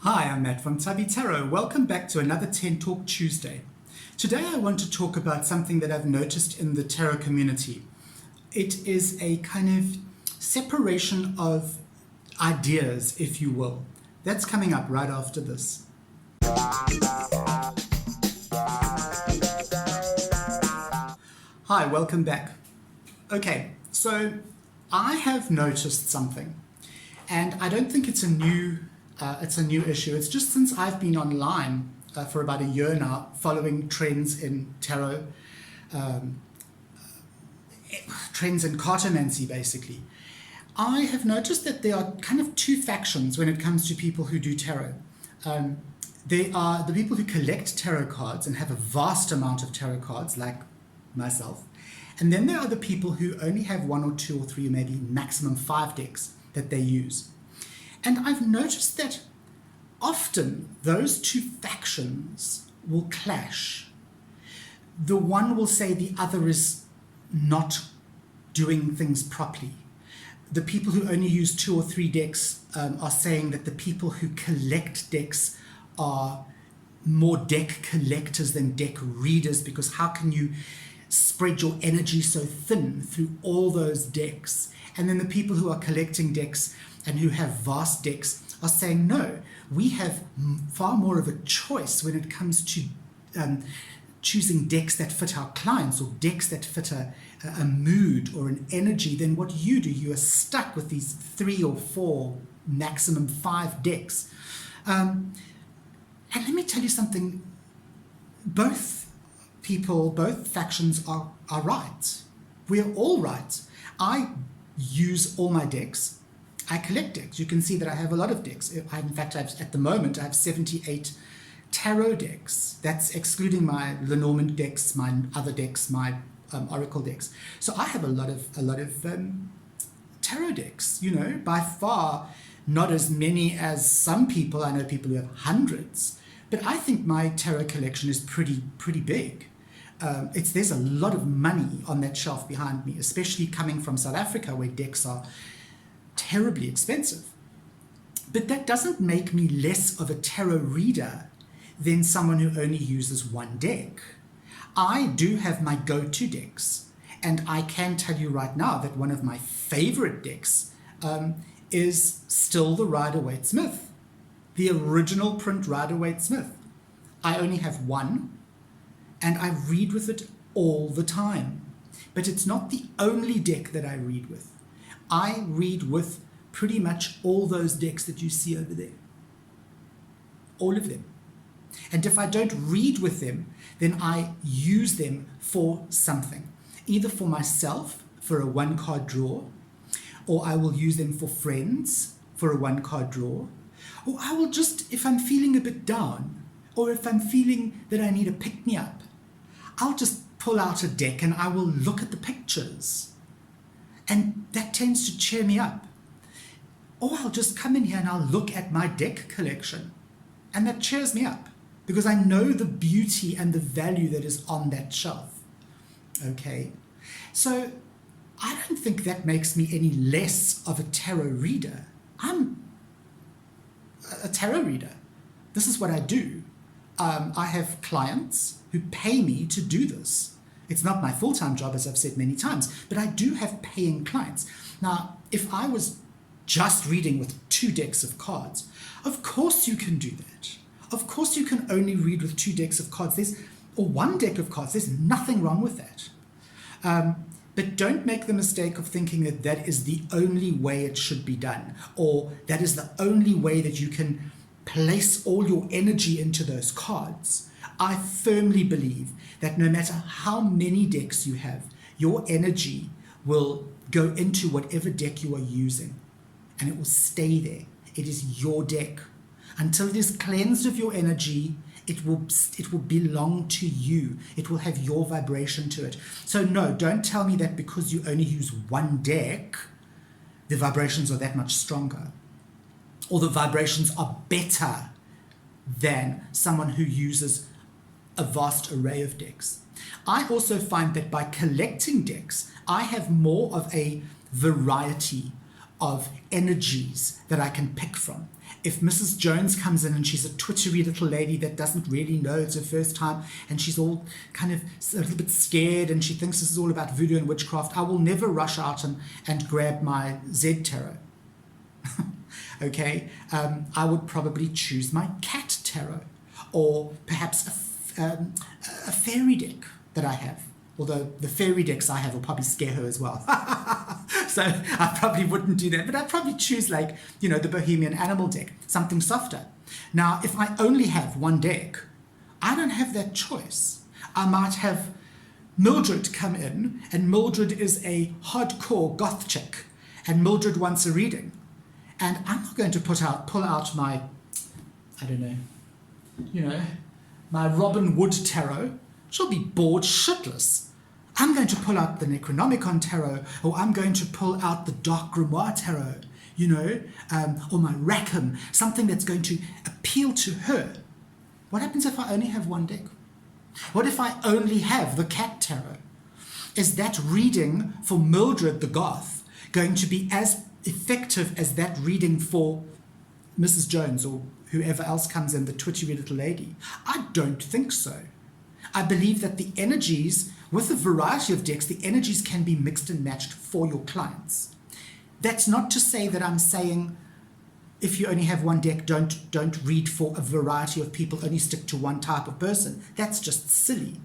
Hi, I'm Matt from Tubby Tarot. Welcome back to another 10 Talk Tuesday. Today I want to talk about something that I've noticed in the tarot community. It is a kind of separation of ideas, if you will. That's coming up right after this. Hi, welcome back. Okay, so I have noticed something, and I don't think it's a new issue. It's just since I've been online for about a year now, following trends in tarot, trends in cartomancy basically. I have noticed that there are kind of two factions when it comes to people who do tarot. They are the people who collect tarot cards and have a vast amount of tarot cards, like myself. And then there are the people who only have one or two or three, or maybe maximum 5 decks that they use. And I've noticed that often those two factions will clash. The one will say the other is not doing things properly. The people who only use 2 or 3 decks are saying that the people who collect decks are more deck collectors than deck readers, because how can you spread your energy so thin through all those decks? And then the people who are collecting decks and who have vast decks are saying, no, we have far more of a choice when it comes to choosing decks that fit our clients, or decks that fit a mood or an energy, than what you do. You are stuck with these 3 or 4, maximum 5 decks. And let me tell you something, both factions are right. We are all right. I use all my decks. I collect decks. You can see that I have a lot of decks. In fact, at the moment, I have 78 tarot decks. That's excluding my Lenormand decks, my other decks, my Oracle decks. So I have a lot of tarot decks. You know, by far not as many as some people. I know people who have hundreds, but I think my tarot collection is pretty big. There's a lot of money on that shelf behind me, especially coming from South Africa, where decks are terribly expensive. But that doesn't make me less of a tarot reader than someone who only uses one deck. I do have my go-to decks, and I can tell you right now that one of my favorite decks is still the Rider-Waite-Smith, the original print Rider-Waite-Smith. I only have one, and I read with it all the time. But it's not the only deck that I read with. I read with pretty much all those decks that you see over there. All of them. And if I don't read with them, then I use them for something. Either for myself, for a 1-card draw, or I will use them for friends, for a 1-card draw, or I will just, if I'm feeling a bit down, or if I'm feeling that I need a pick-me-up, I'll just pull out a deck and I will look at the pictures. And that tends to cheer me up. Or I'll just come in here and I'll look at my deck collection, and that cheers me up, because I know the beauty and the value that is on that shelf. Okay, so I don't think that makes me any less of a tarot reader. I'm a tarot reader. This is what I do. I have clients who pay me to do this. It's not my full-time job, as I've said many times, but I do have paying clients. Now, if I was just reading with 2 decks of cards, of course you can do that. Of course you can only read with 2 decks of cards, or 1 deck of cards. There's nothing wrong with that. But don't make the mistake of thinking that that is the only way it should be done, or that is the only way that you can place all your energy into those cards. I firmly believe that no matter how many decks you have, your energy will go into whatever deck you are using, and it will stay there. It is your deck. Until it is cleansed of your energy, it will belong to you. It will have your vibration to it. So no, don't tell me that because you only use 1 deck, the vibrations are that much stronger, or the vibrations are better than someone who uses a vast array of decks. I also find that by collecting decks, I have more of a variety of energies that I can pick from. if Mrs. Jones comes in and she's a twittery little lady that doesn't really know it's her first time and she's all kind of a little bit scared and she thinks this is all about voodoo and witchcraft, I will never rush out and grab my Z tarot. Okay, I would probably choose my cat tarot, or perhaps a fairy deck that I have. Although the fairy decks I have will probably scare her as well. So I probably wouldn't do that. But I'd probably choose, like, you know, the Bohemian Animal deck, something softer. Now, if I only have one deck, I don't have that choice. I might have Mildred come in, and Mildred is a hardcore goth chick, and Mildred wants a reading. And I'm not going to pull out my, I don't know, you know, my Robin Wood tarot. She'll be bored shitless. I'm going to pull out the Necronomicon tarot, or I'm going to pull out the Dark Grimoire tarot, you know, or my Rackham, something that's going to appeal to her. What happens if I only have one deck? What if I only have the Cat tarot? Is that reading for Mildred the Goth going to be as effective as that reading for Mrs. Jones or whoever else comes in, the twitchy little lady? I don't think so. I believe that the energies, with a variety of decks, the energies can be mixed and matched for your clients. That's not to say that I'm saying if you only have one deck, don't read for a variety of people, only stick to one type of person. That's just silly,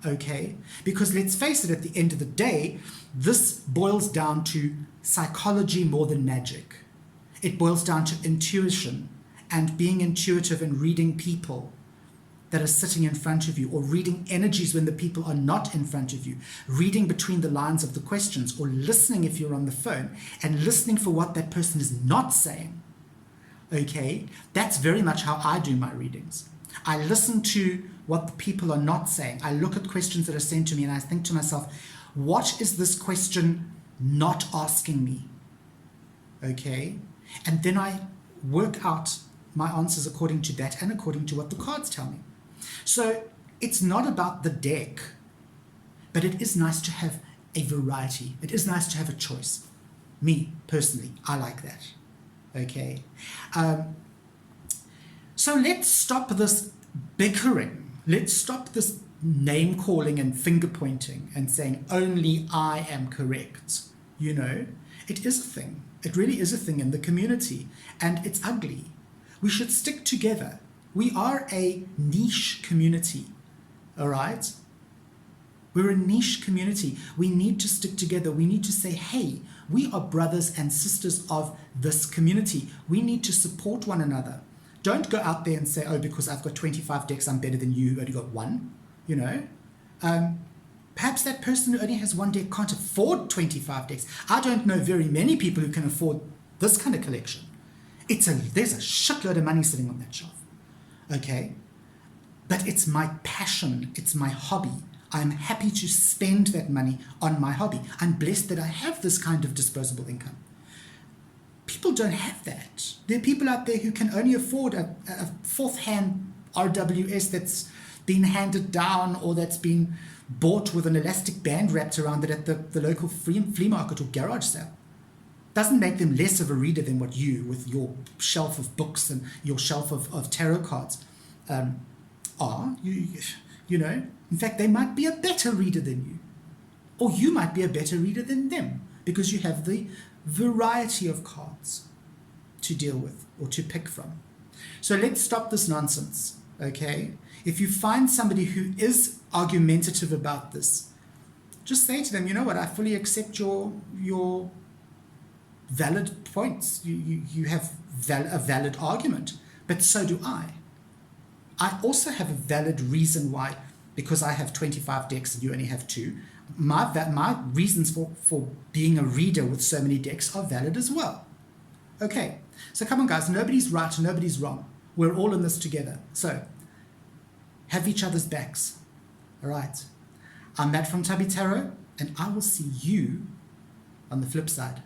okay? Because let's face it, at the end of the day, this boils down to psychology more than magic. It boils down to intuition and being intuitive and reading people that are sitting in front of you, or reading energies when the people are not in front of you, reading between the lines of the questions, or listening if you're on the phone and listening for what that person is not saying. Okay, that's very much how I do my readings. I listen to what the people are not saying. I look at questions that are sent to me and I think to myself, what is this question not asking me? Okay, and then I work out my answers according to that and according to what the cards tell me. So it's not about the deck, but it is nice to have a variety. It is nice to have a choice. Me, personally, I like that. Okay. So let's stop this bickering. Let's stop this name calling and finger pointing and saying only I am correct. You know, it is a thing. It really is a thing in the community, and it's ugly. We should stick together. We are a niche community, all right? We're a niche community. We need to stick together. We need to say, hey, we are brothers and sisters of this community. We need to support one another. Don't go out there and say, oh, because I've got 25 decks, I'm better than you who only got one, you know? Perhaps that person who only has one deck can't afford 25 decks. I don't know very many people who can afford this kind of collection. There's a shitload of money sitting on that shelf. Okay, but it's my passion, it's my hobby. I'm happy to spend that money on my hobby. I'm blessed that I have this kind of disposable income. People don't have that. There are people out there who can only afford a fourth-hand RWS that's been handed down or that's been bought with an elastic band wrapped around it at the local flea market or garage sale. Doesn't make them less of a reader than what you, with your shelf of books and your shelf of tarot cards, are. You know, in fact, they might be a better reader than you. Or you might be a better reader than them because you have the variety of cards to deal with or to pick from. So let's stop this nonsense, okay? If you find somebody who is argumentative about this, just say to them, you know what, I fully accept your valid points. You have a valid argument, but so do I. I also have a valid reason why, because I have 25 decks and you only have 2, my reasons for being a reader with so many decks are valid as well. Okay, so come on guys, nobody's right, nobody's wrong. We're all in this together. So, have each other's backs. All right, I'm Matt from Tubby Tarot, and I will see you on the flip side.